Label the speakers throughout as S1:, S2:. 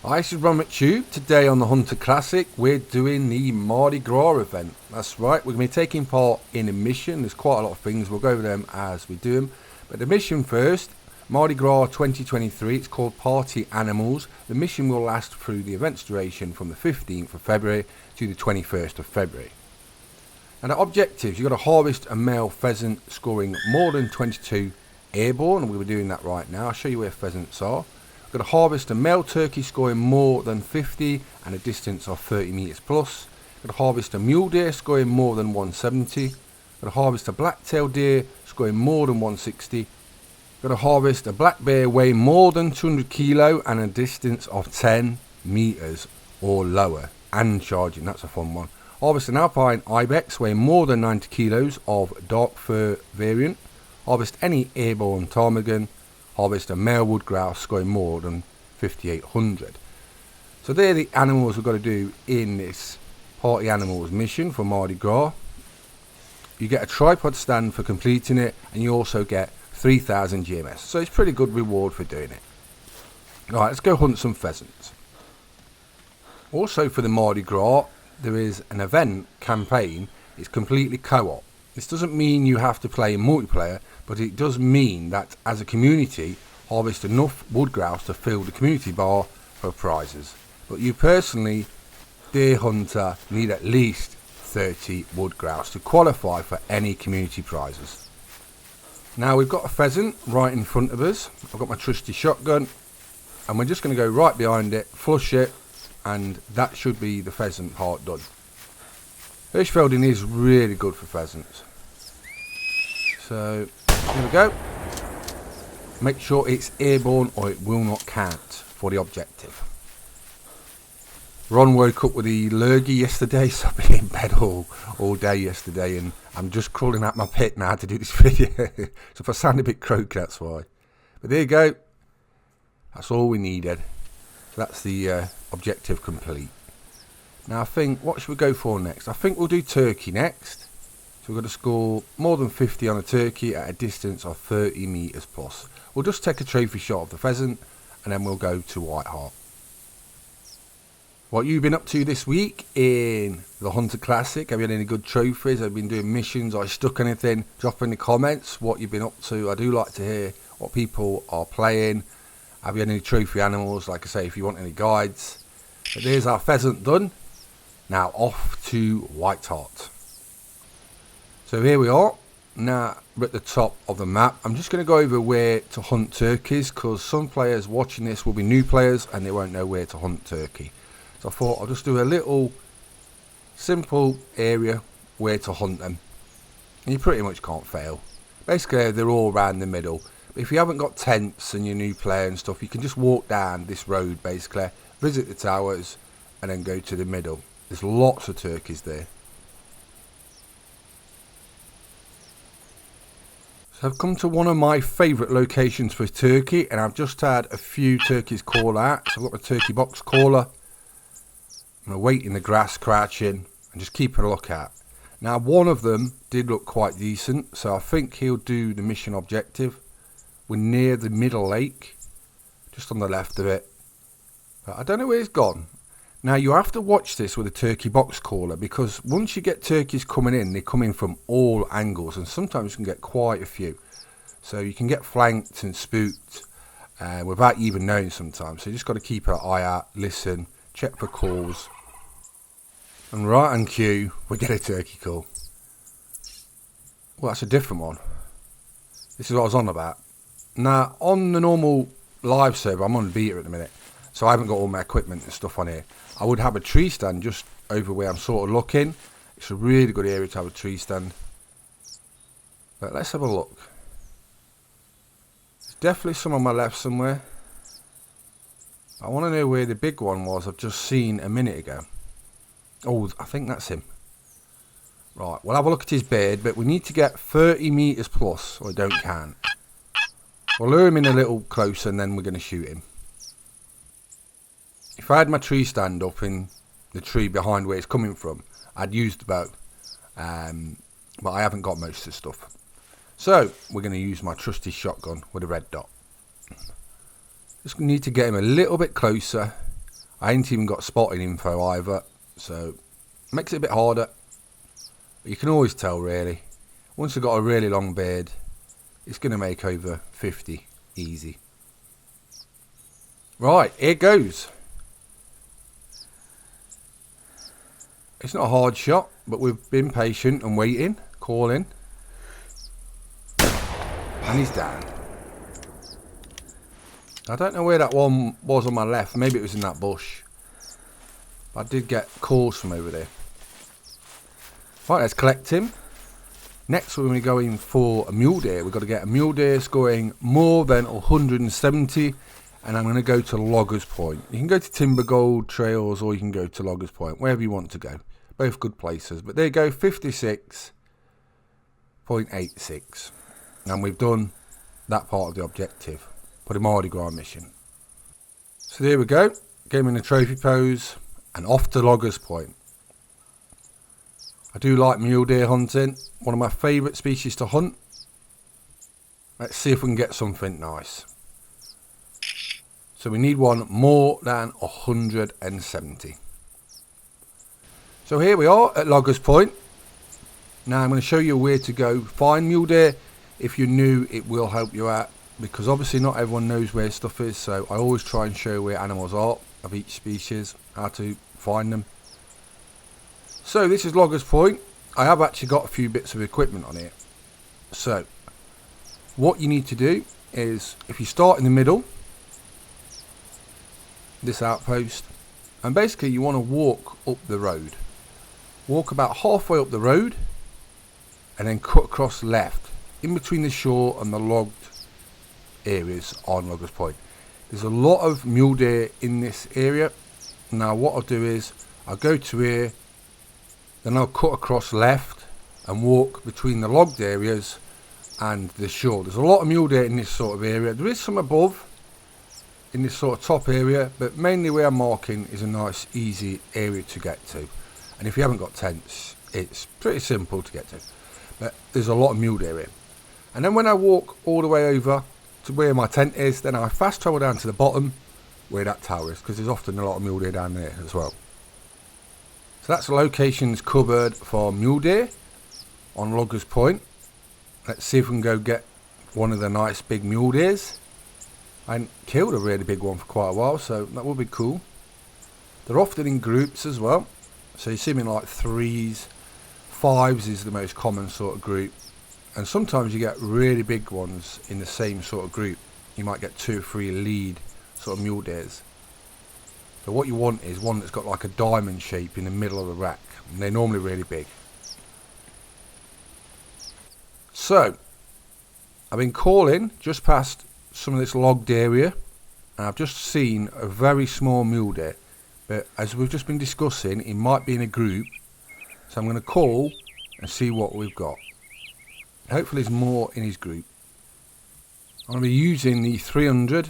S1: Hi, this is ronMctube. Today on the Hunter Classic, we're doing the Mardi Gras event. That's right, we're going to be taking part in a mission. There's quite a lot of things, we'll go over them as we do them. But the mission first, Mardi Gras 2023, it's called Party Animals. The mission will last through the event's duration from the 15th of February to the 21st of February. And the objectives, you've got to harvest a male pheasant scoring more than 22 airborne, and we'll be doing that right now. I'll show you where pheasants are. Got to harvest a male turkey scoring more than 50 and a distance of 30 meters plus. Got to harvest a mule deer scoring more than 170. Got to harvest a black-tailed deer scoring more than 160. Got to harvest a black bear weighing more than 200 kilo and a distance of 10 meters or lower and charging. That's a fun one. Harvest an alpine ibex weighing more than 90 kilos of dark fur variant. Harvest any airborne ptarmigan. Harvest a male wood grouse scoring more than 5,800. So they're the animals we've got to do in this Party Animals mission for Mardi Gras. You get a tripod stand for completing it, and you also get 3,000 GMS. So it's pretty good reward for doing it. Alright, let's go hunt some pheasants. Also for the Mardi Gras, there is an event campaign. It's completely co-op. This doesn't mean you have to play in multiplayer, but it does mean that as a community, harvest enough wood grouse to fill the community bar for prizes. But you personally, deer hunter, need at least 30 wood grouse to qualify for any community prizes. Now we've got a pheasant right in front of us. I've got my trusty shotgun, and we're just going to go right behind it, flush it, and that should be the pheasant part done. Hirschfelding is really good for pheasants. So here we go. Make sure it's airborne or it will not count for the objective. Ron woke up with the lurgy yesterday, so I've been in bed all day yesterday, and I'm just crawling out my pit now to do this video. So if I sound a bit croaky, that's why. But there you go. That's all we needed. That's the objective complete. Now I think, what should we go for next? I think we'll do turkey next. So we've got to score more than 50 on a turkey at a distance of 30 meters plus. We'll just take a trophy shot of the pheasant, and then we'll go to White Hart. What you've been up to this week in the Hunter Classic? Have you had any good trophies? Have you been doing missions? Have you stuck anything? Drop in the comments what you've been up to. I do like to hear what people are playing. Have you had any trophy animals? Like I say, if you want any guides. But there's our pheasant done. Now off to White Hart. So here we are. Now we're at the top of the map. I'm just going to go over where to hunt turkeys, because some players watching this will be new players and they won't know where to hunt turkey. So I thought I'll just do a little simple area where to hunt them. And you pretty much can't fail. Basically they're all around the middle. But if you haven't got tents and you're a new player and stuff, you can just walk down this road basically, visit the towers, and then go to the middle. There's lots of turkeys there. So I've come to one of my favourite locations for turkey, and I've just had a few turkeys call out. So I've got my turkey box caller. I'm going to wait in the grass crouching and just keep a lookout. Now one of them did look quite decent, so I think he'll do the mission objective. We're near the middle lake, just on the left of it. But I don't know where he's gone. Now you have to watch this with a turkey box caller, because once you get turkeys coming in, they come in from all angles, and sometimes you can get quite a few. So you can get flanked and spooked without even knowing sometimes. So you just got to keep an eye out, listen, check for calls. And right on cue, we get a turkey call. Well, that's a different one. This is what I was on about. Now on the normal live server, I'm on the beta at the minute, so I haven't got all my equipment and stuff on here. I would have a tree stand just over where I'm sort of looking. It's a really good area to have a tree stand. But let's have a look. There's definitely some on my left somewhere. I want to know where the big one was I've just seen a minute ago. Oh, I think that's him. Right, we'll have a look at his beard, but we need to get 30 meters plus, or I don't count. We'll lure him in a little closer, and then we're going to shoot him. If I had my tree stand up in the tree behind where it's coming from, I'd use the bow. But I haven't got most of the stuff. So, we're going to use my trusty shotgun with a red dot. Just need to get him a little bit closer, I ain't even got spotting info either, so makes it a bit harder. But you can always tell really. Once you've got a really long beard, it's going to make over 50 easy. Right, here goes. It's not a hard shot, but we've been patient and waiting, calling. And he's down. I don't know where that one was on my left. Maybe it was in that bush. But I did get calls from over there. Right, let's collect him. Next, we're going to go in for a mule deer. We've got to get a mule deer scoring more than 170. And I'm going to go to Loggers Point. You can go to Timber Gold Trails or you can go to Loggers Point, wherever you want to go. Both good places. But there you go, 56.86. And we've done that part of the objective for the Mardi Gras mission. So there we go. Get him in a trophy pose and off to Loggers Point. I do like mule deer hunting. One of my favourite species to hunt. Let's see if we can get something nice. So we need one more than 170. So here we are at Loggers Point. Now I'm going to show you where to go find mule deer. If you're new, it will help you out, because obviously not everyone knows where stuff is. So I always try and show where animals are of each species, how to find them. So this is Loggers Point. I have actually got a few bits of equipment on here. So what you need to do is, if you start in the middle, this outpost, and basically you want to walk up the road. Walk about halfway up the road and then cut across left in between the shore and the logged areas on Loggers Point. There's a lot of mule deer in this area. Now what I'll do is I'll go to here, then I'll cut across left and walk between the logged areas and the shore. There's a lot of mule deer in this sort of area. There is some above in this sort of top area, but mainly where I'm marking is a nice easy area to get to. And if you haven't got tents, it's pretty simple to get to. But there's a lot of mule deer here. And then when I walk all the way over to where my tent is, then I fast travel down to the bottom where that tower is, because there's often a lot of mule deer down there as well. So that's the locations covered for mule deer on Loggers Point. Let's see if we can go get one of the nice big mule deers. I hadn't killed a really big one for quite a while, so that would be cool. They're often in groups as well, so you see them in like 3s, 5s is the most common sort of group, and sometimes you get really big ones in the same sort of group. You might get 2 or 3 lead sort of mule deers. But what you want is one that's got like a diamond shape in the middle of the rack, and they're normally really big. So I've been calling just past some of this logged area, and I've just seen a very small mule deer, but as we've just been discussing, it might be in a group, so I'm going to call and see what we've got. Hopefully there's more in his group. I'm going to be using the 300,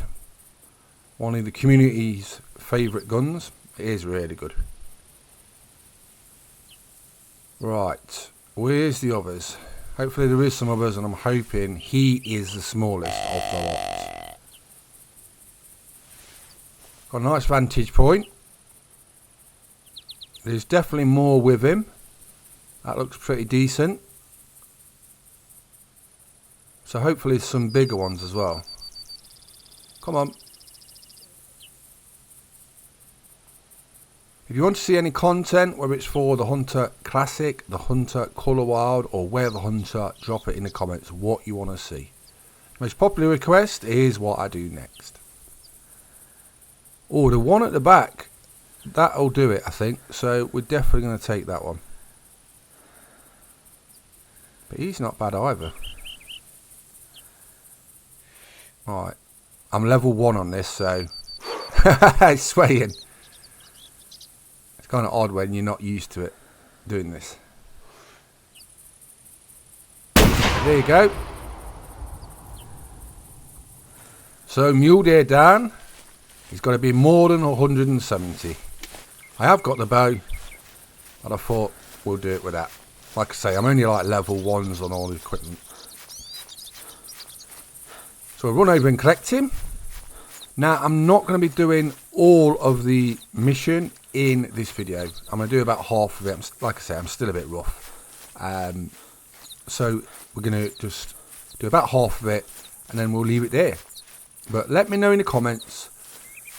S1: one of the community's favourite guns. It is really good. Right, where's the others? Hopefully there is some others, and I'm hoping he is the smallest of the lot. Got a nice vantage point. There's definitely more with him. That looks pretty decent. So hopefully there's some bigger ones as well. Come on. If you want to see any content, whether it's for the Hunter Classic, the Hunter Colour Wild, or Where the Hunter, drop it in the comments what you want to see. Most popular request is what I do next. Oh, the one at the back, that'll do it, I think. So we're definitely going to take that one. But he's not bad either. Alright, I'm level 1 on this, so it's swaying. It's kind of odd when you're not used to it doing this. There you go. So mule deer down. He's got to be more than 170. I have got the bow, and I thought we'll do it with that. Like I say, I'm only like level 1s on all the equipment. So we'll run over and collect him. Now I'm not going to be doing all of the mission in this video. I'm going to do about half of it. Like I say, I'm still a bit rough. So we're going to just do about half of it and then we'll leave it there. But let me know in the comments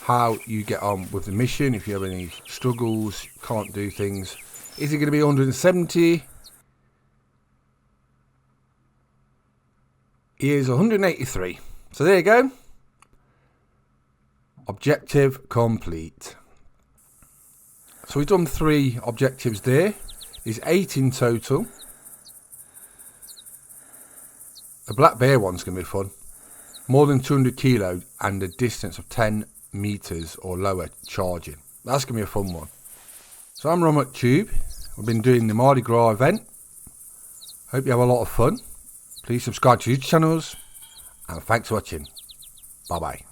S1: how you get on with the mission. If you have any struggles, can't do things. Is it going to be 170? Here's 183. So there you go. Objective complete. So we've done 3 objectives there. There's 8 in total. The black bear one's going to be fun. More than 200 kilos and a distance of 10 meters or lower charging. That's going to be a fun one. So I'm ronMctube. We've been doing the Mardi Gras event. Hope you have a lot of fun. Please subscribe to YouTube channels. And thanks for watching. Bye bye.